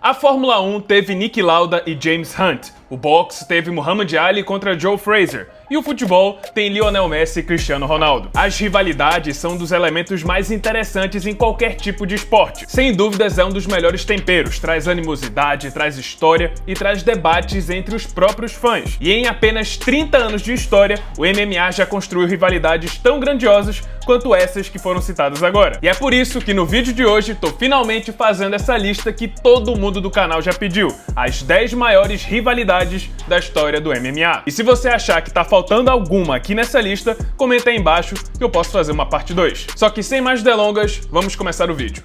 A Fórmula 1 teve Niki Lauda e James Hunt. O boxe teve Muhammad Ali contra Joe Frazier. E o futebol tem Lionel Messi e Cristiano Ronaldo. As rivalidades são um dos elementos mais interessantes em qualquer tipo de esporte. Sem dúvidas é um dos melhores temperos, traz animosidade, traz história e traz debates entre os próprios fãs. E em apenas 30 anos de história, o MMA já construiu rivalidades tão grandiosas quanto essas que foram citadas agora. E é por isso que no vídeo de hoje tô finalmente fazendo essa lista que todo mundo do canal já pediu, as 10 maiores rivalidades da história do MMA. E se você achar que tá faltando alguma aqui nessa lista, comenta aí embaixo que eu posso fazer uma parte 2. Só que sem mais delongas, vamos começar o vídeo.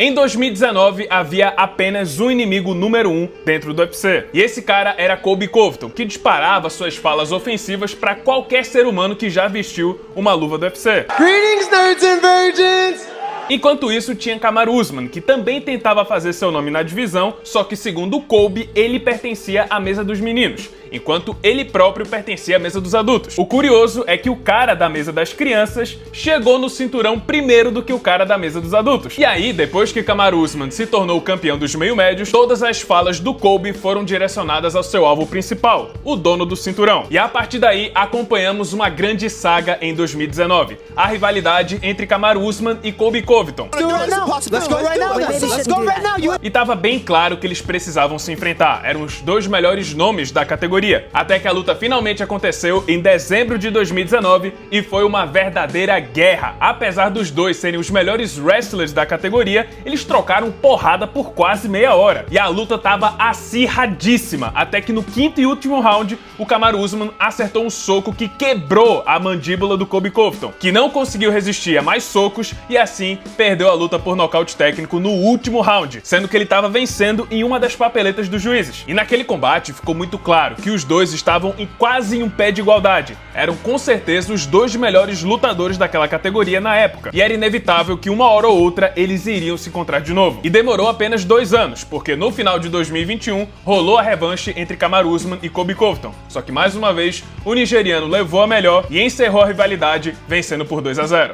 Em 2019, havia apenas um inimigo número 1 dentro do UFC. E esse cara era Colby Covington, que disparava suas falas ofensivas para qualquer ser humano que já vestiu uma luva do UFC. Greetings, nerds and virgins! Enquanto isso, tinha Kamaru Usman, que também tentava fazer seu nome na divisão, só que segundo o Colby, ele pertencia à mesa dos meninos, enquanto ele próprio pertencia à mesa dos adultos. O curioso é que o cara da mesa das crianças chegou no cinturão primeiro do que o cara da mesa dos adultos. E aí, depois que Kamaru Usman se tornou o campeão dos meio-médios, todas as falas do Colby foram direcionadas ao seu alvo principal, o dono do cinturão. E a partir daí, acompanhamos uma grande saga em 2019, a rivalidade entre Kamaru Usman e Colby Covington. E tava bem claro que eles precisavam se enfrentar, eram os dois melhores nomes da categoria. Até que a luta finalmente aconteceu em dezembro de 2019 e foi uma verdadeira guerra. Apesar dos dois serem os melhores wrestlers da categoria, eles trocaram porrada por quase meia hora. E a luta tava acirradíssima, até que no quinto e último round, o Kamaru Usman acertou um soco que quebrou a mandíbula do Colby Covington, que não conseguiu resistir a mais socos e assim perdeu a luta por nocaute técnico no último round, sendo que ele estava vencendo em uma das papeletas dos juízes. E naquele combate ficou muito claro que os dois estavam quase em um pé de igualdade. Eram com certeza os dois melhores lutadores daquela categoria na época. E era inevitável que uma hora ou outra eles iriam se encontrar de novo. E demorou apenas 2 anos, porque no final de 2021 rolou a revanche entre Kamaru Usman e Colby Covington. Só que mais uma vez, o nigeriano levou a melhor e encerrou a rivalidade vencendo por 2-0.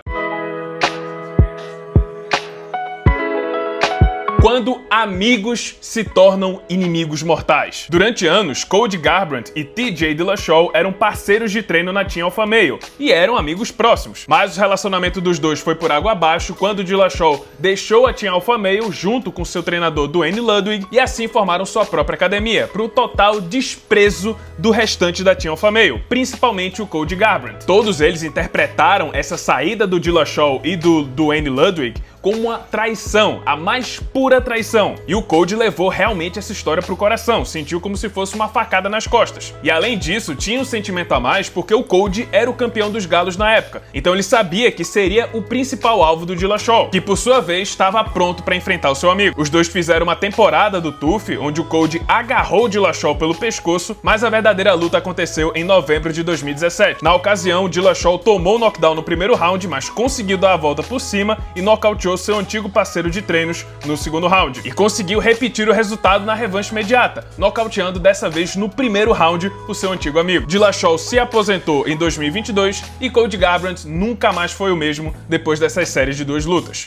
Quando amigos se tornam inimigos mortais. Durante anos, Cody Garbrandt e TJ Dillashaw eram parceiros de treino na Team Alpha Male e eram amigos próximos. Mas o relacionamento dos dois foi por água abaixo quando Dillashaw deixou a Team Alpha Male junto com seu treinador Duane Ludwig e assim formaram sua própria academia, para o total desprezo do restante da Team Alpha Male, principalmente o Cody Garbrandt. Todos eles interpretaram essa saída do Dillashaw e do Duane Ludwig como uma traição, a mais pura traição. E o Cody levou realmente essa história pro coração, sentiu como se fosse uma facada nas costas. E além disso, tinha um sentimento a mais porque o Cody era o campeão dos galos na época, então ele sabia que seria o principal alvo do Dillashaw, que por sua vez estava pronto para enfrentar o seu amigo. Os dois fizeram uma temporada do TUF, onde o Cody agarrou o Dillashaw pelo pescoço, mas a verdadeira luta aconteceu em novembro de 2017. Na ocasião, o Dillashaw tomou o knockdown no primeiro round, mas conseguiu dar a volta por cima e nocauteou seu antigo parceiro de treinos no segundo round. E conseguiu repetir o resultado na revanche imediata, nocauteando dessa vez no primeiro round o seu antigo amigo. Dillashaw se aposentou em 2022 e Cody Garbrandt nunca mais foi o mesmo depois dessas séries de 2 lutas.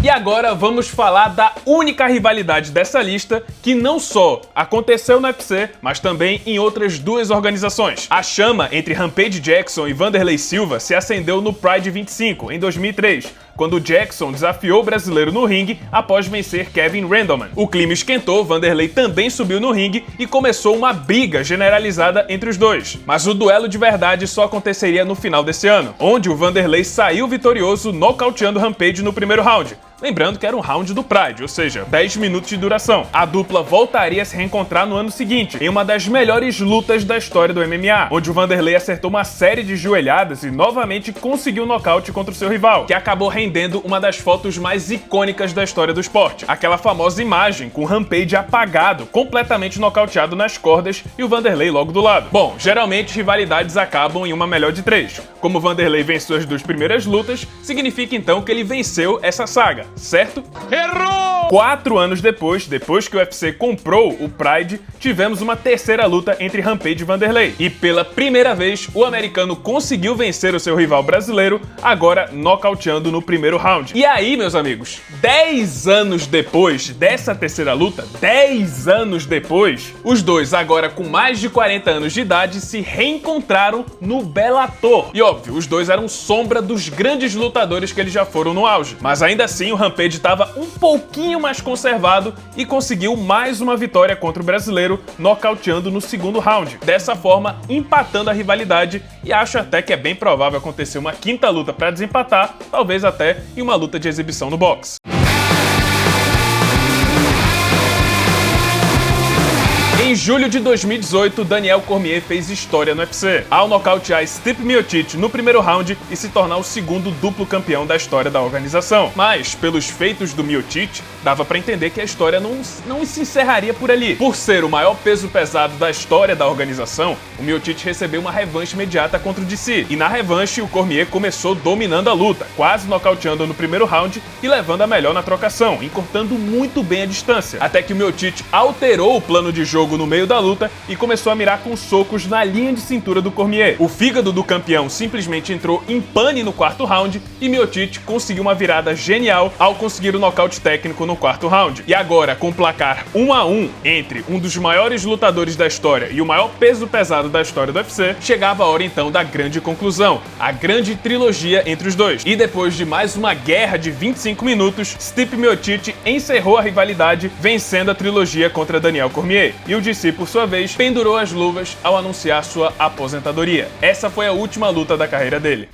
E agora vamos falar da única rivalidade dessa lista que não só aconteceu no UFC, mas também em outras 2 organizações. A chama entre Rampage Jackson e Wanderlei Silva se acendeu no Pride 25, em 2003, quando Jackson desafiou o brasileiro no ringue após vencer Kevin Randleman. O clima esquentou, Wanderlei também subiu no ringue e começou uma briga generalizada entre os dois. Mas o duelo de verdade só aconteceria no final desse ano, onde o Wanderlei saiu vitorioso nocauteando Rampage no primeiro round. Lembrando que era um round do Pride, ou seja, 10 minutos de duração. A dupla voltaria a se reencontrar no ano seguinte, em uma das melhores lutas da história do MMA, onde o Vanderlei acertou uma série de joelhadas e novamente conseguiu um nocaute contra o seu rival, que acabou rendendo uma das fotos mais icônicas da história do esporte. Aquela famosa imagem com o Rampage apagado, completamente nocauteado nas cordas e o Vanderlei logo do lado. Bom, geralmente rivalidades acabam em uma melhor de 3. Como o Vanderlei venceu as 2 primeiras lutas, significa então que ele venceu essa saga, certo? Errou! 4 anos depois que o UFC comprou o Pride, tivemos uma terceira luta entre Rampage e Vanderlei. E pela primeira vez, o americano conseguiu vencer o seu rival brasileiro, agora nocauteando no primeiro round. E aí, meus amigos, 10 anos depois dessa terceira luta, 10 anos depois, os dois, agora com mais de 40 anos de idade, se reencontraram no Bellator. E óbvio, os dois eram sombra dos grandes lutadores que eles já foram no auge. Mas ainda assim, o Rampage estava um pouquinho mais conservado e conseguiu mais uma vitória contra o brasileiro, nocauteando no segundo round. Dessa forma, empatando a rivalidade, e acho até que é bem provável acontecer uma quinta luta para desempatar, talvez até em uma luta de exibição no boxe. Em julho de 2018, Daniel Cormier fez história no UFC, ao nocautear Stipe Miocic no primeiro round e se tornar o segundo duplo campeão da história da organização. Mas, pelos feitos do Miocic, dava pra entender que a história não se encerraria por ali. Por ser o maior peso pesado da história da organização, o Miocic recebeu uma revanche imediata contra o DC. E na revanche, o Cormier começou dominando a luta, quase nocauteando no primeiro round e levando a melhor na trocação, encurtando muito bem a distância. Até que o Miocic alterou o plano de jogo no meio da luta e começou a mirar com socos na linha de cintura do Cormier. O fígado do campeão simplesmente entrou em pane no quarto round e Miocic conseguiu uma virada genial ao conseguir o nocaute técnico no quarto round. E agora, com o placar 1-1 entre um dos maiores lutadores da história e o maior peso pesado da história do UFC, chegava a hora então da grande conclusão, a grande trilogia entre os dois. E depois de mais uma guerra de 25 minutos, Stipe Miocic encerrou a rivalidade, vencendo a trilogia contra Daniel Cormier. E o DC, por sua vez, pendurou as luvas ao anunciar sua aposentadoria. Essa foi a última luta da carreira dele.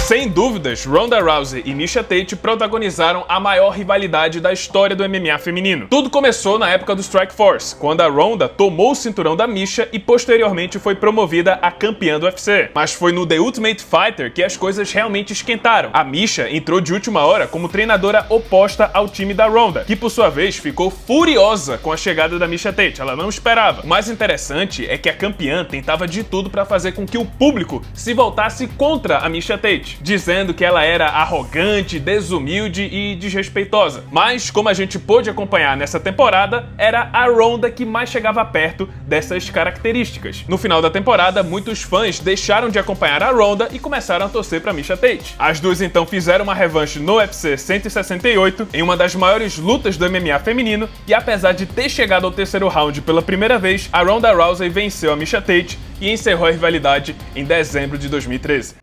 Sem dúvidas, Ronda Rousey e Miesha Tate protagonizaram a maior rivalidade da história do MMA feminino. Tudo começou na época do Strikeforce, quando a Ronda tomou o cinturão da Miesha e posteriormente foi promovida a campeã do UFC. Mas foi no The Ultimate Fighter que as coisas realmente esquentaram. A Miesha entrou de última hora como treinadora oposta ao time da Ronda, que por sua vez ficou furiosa com a chegada da Miesha Tate, ela não esperava. O mais interessante é que a campeã tentava de tudo para fazer com que o público se voltasse contra a Miesha Tate, dizendo que ela era arrogante, desumilde e desrespeitosa. Mas, como a gente pôde acompanhar nessa temporada, era a Ronda que mais chegava perto dessas características. No final da temporada, muitos fãs deixaram de acompanhar a Ronda e começaram a torcer para Miesha Tate. As duas então fizeram uma revanche no UFC 168, em uma das maiores lutas do MMA feminino, e apesar de ter chegado ao terceiro round pela primeira vez, a Ronda Rousey venceu a Miesha Tate e encerrou a rivalidade em dezembro de 2013.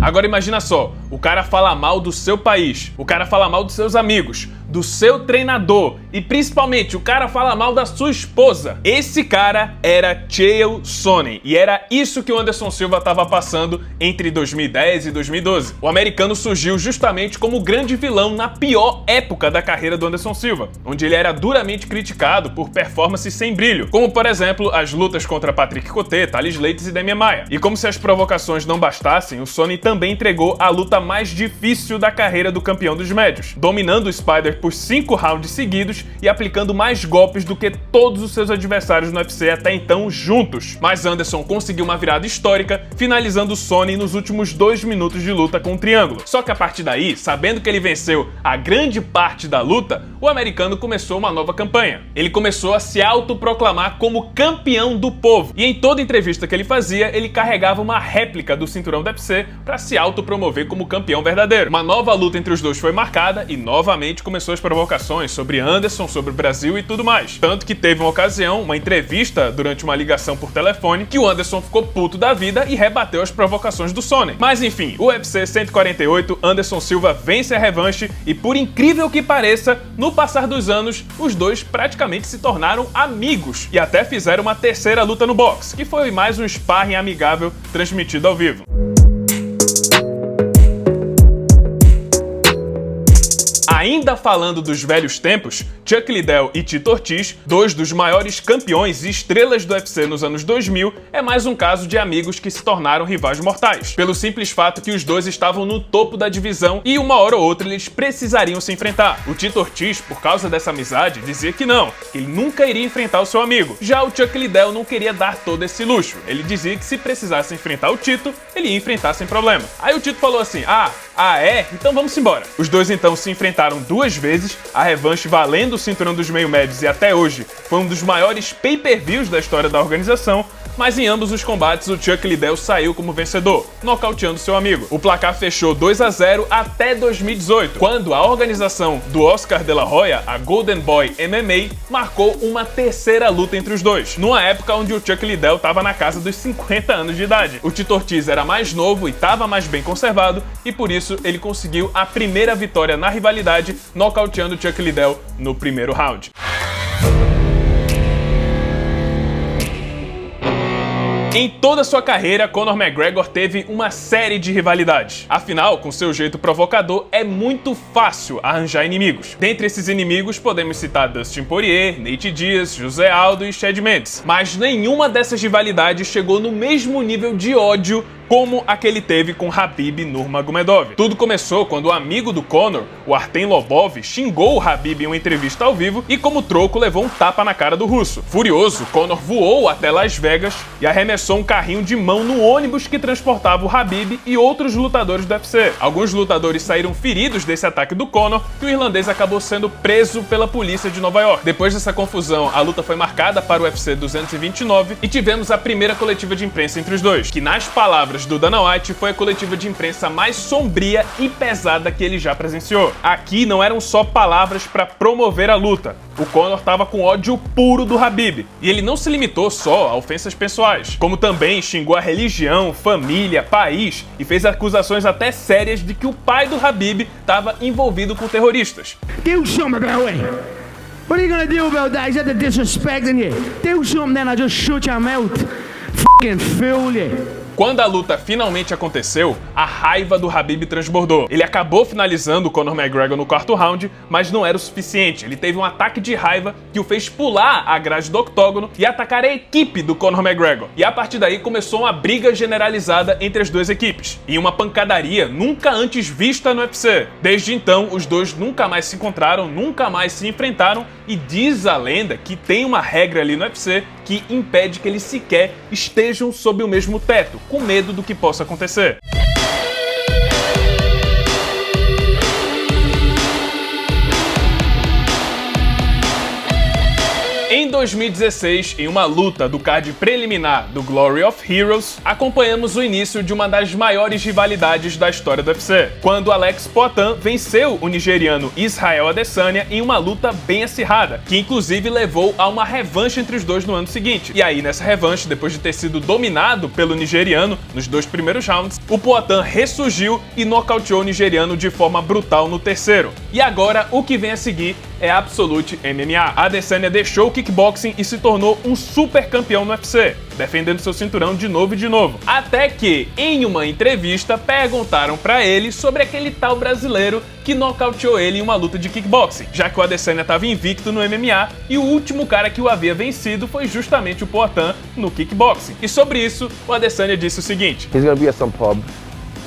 Agora imagina só, o cara fala mal do seu país, o cara fala mal dos seus amigos, do seu treinador e principalmente o cara fala mal da sua esposa. Esse cara era Chael Sonnen e era isso que o Anderson Silva estava passando entre 2010 e 2012. O americano surgiu justamente como o grande vilão na pior época da carreira do Anderson Silva, onde ele era duramente criticado por performances sem brilho, como por exemplo as lutas contra Patrick Coté, Thales Leites e Demian Maia. E como se as provocações não bastassem, o Sonnen também entregou a luta mais difícil da carreira do campeão dos médios, dominando o Spider por 5 rounds seguidos e aplicando mais golpes do que todos os seus adversários no UFC até então juntos. Mas Anderson conseguiu uma virada histórica, finalizando o Sonnen nos últimos 2 minutos de luta com o triângulo. Só que a partir daí, sabendo que ele venceu a grande parte da luta, o americano começou uma nova campanha. Ele começou a se autoproclamar como campeão do povo, e em toda entrevista que ele fazia, ele carregava uma réplica do cinturão do UFC para se autopromover como campeão verdadeiro. Uma nova luta entre os dois foi marcada e novamente começou as provocações sobre Anderson, sobre o Brasil e tudo mais. Tanto que teve uma ocasião, uma entrevista durante uma ligação por telefone, que o Anderson ficou puto da vida e rebateu as provocações do Sonnen. Mas enfim, o UFC 148, Anderson Silva vence a revanche e, por incrível que pareça, no passar dos anos, os dois praticamente se tornaram amigos e até fizeram uma terceira luta no boxe, que foi mais um sparring amigável transmitido ao vivo. Ainda falando dos velhos tempos, Chuck Liddell e Tito Ortiz, dois dos maiores campeões e estrelas do UFC nos anos 2000, é mais um caso de amigos que se tornaram rivais mortais, pelo simples fato que os dois estavam no topo da divisão e uma hora ou outra eles precisariam se enfrentar. O Tito Ortiz, por causa dessa amizade, dizia que não, que ele nunca iria enfrentar o seu amigo. Já o Chuck Liddell não queria dar todo esse luxo. Ele dizia que se precisasse enfrentar o Tito, ele ia enfrentar sem problema. Aí o Tito falou assim, é? Então vamos embora. Os dois então se enfrentaram 2 vezes, a revanche valendo o cinturão dos meio-médios e até hoje foi um dos maiores pay-per-views da história da organização, mas em ambos os combates o Chuck Liddell saiu como vencedor, nocauteando seu amigo. O placar fechou 2-0 até 2018, quando a organização do Oscar de la Hoya, a Golden Boy MMA, marcou uma terceira luta entre os dois, numa época onde o Chuck Liddell estava na casa dos 50 anos de idade. O Tito Ortiz era mais novo e estava mais bem conservado, e por isso ele conseguiu a primeira vitória na rivalidade, nocauteando o Chuck Liddell no primeiro round. Em toda sua carreira, Conor McGregor teve uma série de rivalidades. Afinal, com seu jeito provocador, é muito fácil arranjar inimigos. Dentre esses inimigos, podemos citar Dustin Poirier, Nate Diaz, José Aldo e Chad Mendes. Mas nenhuma dessas rivalidades chegou no mesmo nível de ódio como a que ele teve com Khabib Nurmagomedov. Tudo começou quando o amigo do Conor, o Artem Lobov, xingou o Khabib em uma entrevista ao vivo e, como troco, levou um tapa na cara do russo. Furioso, Conor voou até Las Vegas e arremessou um carrinho de mão no ônibus que transportava o Khabib e outros lutadores do UFC. Alguns lutadores saíram feridos desse ataque do Conor e o irlandês acabou sendo preso pela polícia de Nova York. Depois dessa confusão, a luta foi marcada para o UFC 229 e tivemos a primeira coletiva de imprensa entre os dois, que, nas palavras do Dana White, foi a coletiva de imprensa mais sombria e pesada que ele já presenciou. Aqui não eram só palavras para promover a luta. O Conor estava com ódio puro do Khabib. E ele não se limitou só a ofensas pessoais, como também xingou a religião, família, país e fez acusações até sérias de que o pai do Khabib estava envolvido com terroristas. Do something about it. What are you gonna do about that? Is that the disrespecting you? Do something, then I'll just shut your mouth. Fucking fool you. Quando a luta finalmente aconteceu, a raiva do Khabib transbordou. Ele acabou finalizando o Conor McGregor no quarto round, mas não era o suficiente. Ele teve um ataque de raiva que o fez pular a grade do octógono e atacar a equipe do Conor McGregor. E a partir daí começou uma briga generalizada entre as duas equipes, e uma pancadaria nunca antes vista no UFC. Desde então, os dois nunca mais se encontraram, nunca mais se enfrentaram, e diz a lenda que tem uma regra ali no UFC que impede que eles sequer estejam sob o mesmo teto, com medo do que possa acontecer. Em 2016, em uma luta do card preliminar do Glory of Heroes, acompanhamos o início de uma das maiores rivalidades da história do UFC, quando Alex Poatan venceu o nigeriano Israel Adesanya em uma luta bem acirrada, que inclusive levou a uma revanche entre os dois no ano seguinte. E aí, nessa revanche, depois de ter sido dominado pelo nigeriano nos 2 primeiros rounds, o Poatan ressurgiu e nocauteou o nigeriano de forma brutal no terceiro. E agora, o que vem a seguir é Absolute MMA. A Adesanya deixou o kickboxing e se tornou um super campeão no UFC, defendendo seu cinturão de novo e de novo. Até que, em uma entrevista, perguntaram pra ele sobre aquele tal brasileiro que nocauteou ele em uma luta de kickboxing, já que o Adesanya estava invicto no MMA e o último cara que o havia vencido foi justamente o Poatan no kickboxing. E sobre isso, o Adesanya disse o seguinte: He's gonna be at some pub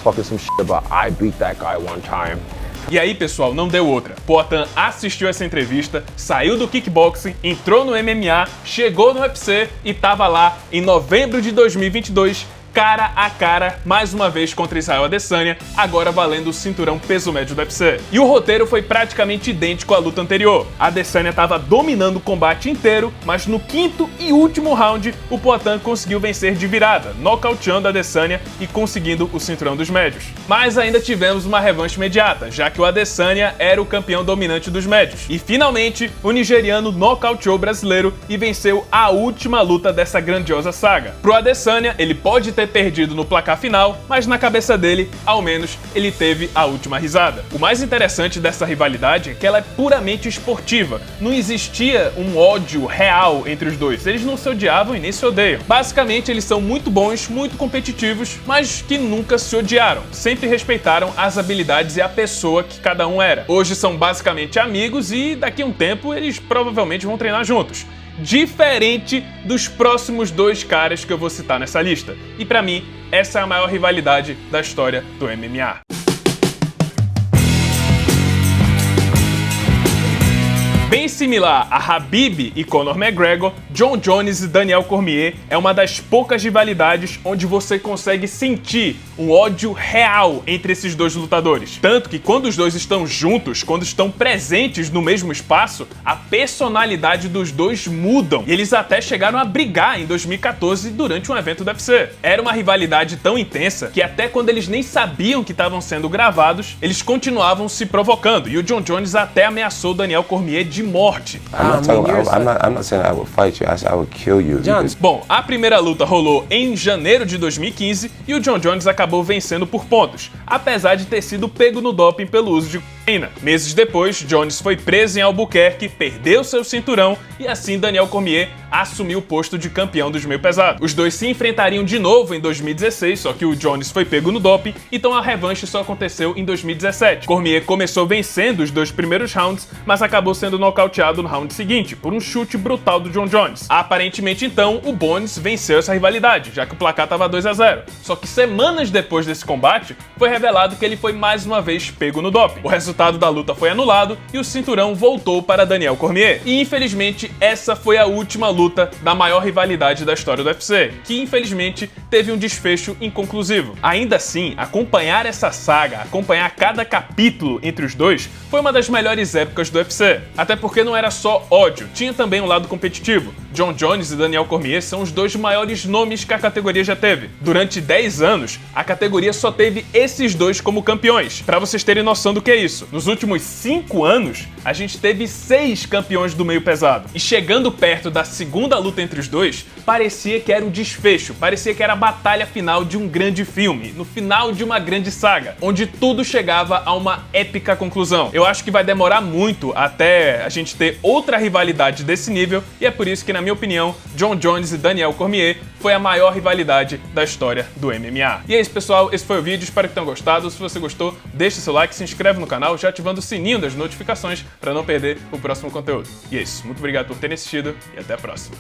talking some shit about I beat that guy one time. E aí, pessoal, não deu outra. Poatan assistiu essa entrevista, saiu do kickboxing, entrou no MMA, chegou no UFC e tava lá em novembro de 2022, cara a cara, mais uma vez contra Israel Adesanya, agora valendo o cinturão peso médio do UFC. E o roteiro foi praticamente idêntico à luta anterior. A Adesanya estava dominando o combate inteiro, mas no 5º e último round, o Poatan conseguiu vencer de virada, nocauteando a Adesanya e conseguindo o cinturão dos médios. Mas ainda tivemos uma revanche imediata, já que o Adesanya era o campeão dominante dos médios. E finalmente, o nigeriano nocauteou o brasileiro e venceu a última luta dessa grandiosa saga. Pro Adesanya, ele pode ter ter perdido no placar final, mas na cabeça dele, ao menos, ele teve a última risada. O mais interessante dessa rivalidade é que ela é puramente esportiva. Não existia um ódio real entre os dois. Eles não se odiavam e nem se odeiam. Basicamente, eles são muito bons, muito competitivos, mas que nunca se odiaram. Sempre respeitaram as habilidades e a pessoa que cada um era. Hoje são basicamente amigos e daqui a um tempo eles provavelmente vão treinar juntos. Diferente dos próximos dois caras que eu vou citar nessa lista. E pra mim, essa é a maior rivalidade da história do MMA. Bem similar a Khabib e Conor McGregor, Jon Jones e Daniel Cormier é uma das poucas rivalidades onde você consegue sentir um ódio real entre esses dois lutadores. Tanto que quando os dois estão juntos, quando estão presentes no mesmo espaço, a personalidade dos dois mudam. E eles até chegaram a brigar em 2014 durante um evento do UFC. Era uma rivalidade tão intensa que até quando eles nem sabiam que estavam sendo gravados, eles continuavam se provocando. E o Jon Jones até ameaçou Daniel Cormier de morte. I'm not saying I will fight you. I said I will kill you. Bom, a primeira luta rolou em janeiro de 2015 e o Jon Jones acabou vencendo por pontos, apesar de ter sido pego no doping pelo uso de cocaína. Meses depois, Jones foi preso em Albuquerque, perdeu seu cinturão e assim Daniel Cormier assumiu o posto de campeão dos meio pesado. Os dois se enfrentariam de novo em 2016, só que o Jones foi pego no doping, então a revanche só aconteceu em 2017. Cormier começou vencendo os dois primeiros rounds, mas acabou sendo nocauteado no round seguinte, por um chute brutal do Jon Jones. Aparentemente, então, o Bones venceu essa rivalidade, já que o placar estava 2-0. Só que semanas depois desse combate, foi revelado que ele foi mais uma vez pego no doping. O resultado da luta foi anulado e o cinturão voltou para Daniel Cormier. E infelizmente, essa foi a última luta da maior rivalidade da história do UFC, que infelizmente teve um desfecho inconclusivo. Ainda assim, acompanhar essa saga, acompanhar cada capítulo entre os dois, foi uma das melhores épocas do UFC. Até porque não era só ódio, tinha também um lado competitivo. Jon Jones e Daniel Cormier são os dois maiores nomes que a categoria já teve. Durante 10 anos, a categoria só teve esses dois como campeões. Pra vocês terem noção do que é isso, nos últimos 5 anos, a gente teve 6 campeões do meio pesado. E chegando perto da segunda luta entre os dois, parecia que era o desfecho, parecia que era a batalha final de um grande filme, no final de uma grande saga, onde tudo chegava a uma épica conclusão. Eu acho que vai demorar muito até a gente ter outra rivalidade desse nível, e é por isso que, na minha opinião, Jon Jones e Daniel Cormier foi a maior rivalidade da história do MMA. E é isso, pessoal, esse foi o vídeo, espero que tenham gostado. Se você gostou, deixa seu like, se inscreve no canal, já ativando o sininho das notificações para não perder o próximo conteúdo. E é isso, muito obrigado por terem assistido e até a próxima.